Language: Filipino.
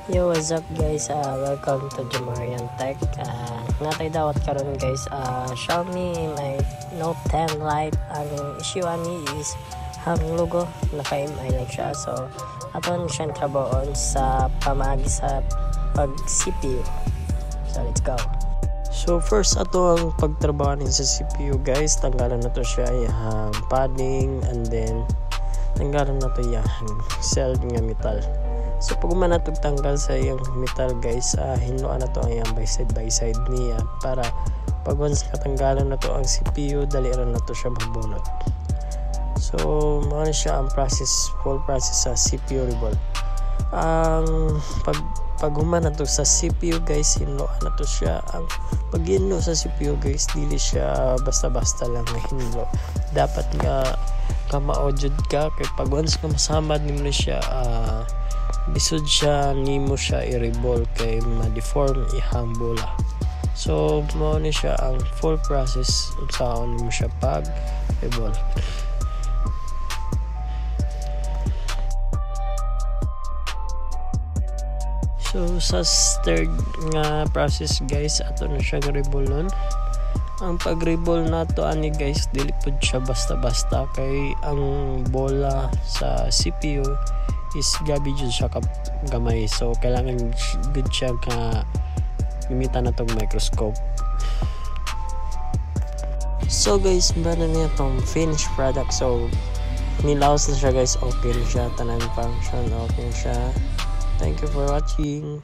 Yo, what's up guys? Welcome to Jamarian Tech. Natay dawat karon guys. Xiaomi may Note 10 Lite. Ang issue ani is ang logo naka-MI lang siya. So aton siyang trabahoon sa pamaagi sa pag CPU. So let's go. So first ato ang pagtrabaho sa CPU guys. Tanggalan na to siya yung padding and then tanggalan na to yung cell nga metal. So pag manatog tanggal sa yung metal guys, hinuan na to ang yung by side niya para pag once katanggalan na to ang CPU, dali na to siya magbunot. So mga siya ang full process sa CPU revolve. Ang pag na to sa CPU guys, hinuan na to siya. Ang pag hinlo sa CPU guys, dili siya basta-basta lang na hinlo. Dapat nga kama-audiod ka kay pag once ka masamad nimo siya, bisod siya nimo siya i-revolve kay ma-deform ihang bola. So mao ni siya ang full process unsaon nimo siya pag revolve. So sa third nga process guys, ato na siya revolve. Ang pag-revolve nato ani guys, dili pud siya basta-basta kay ang bola sa CPU is gabi jud siya gamay, so kailangan good siya ka gamitan na tong microscope. So guys, meron na itong finished product. So nilaos na siya guys, okay na siya, tanan function okay na siya. Thank you for watching.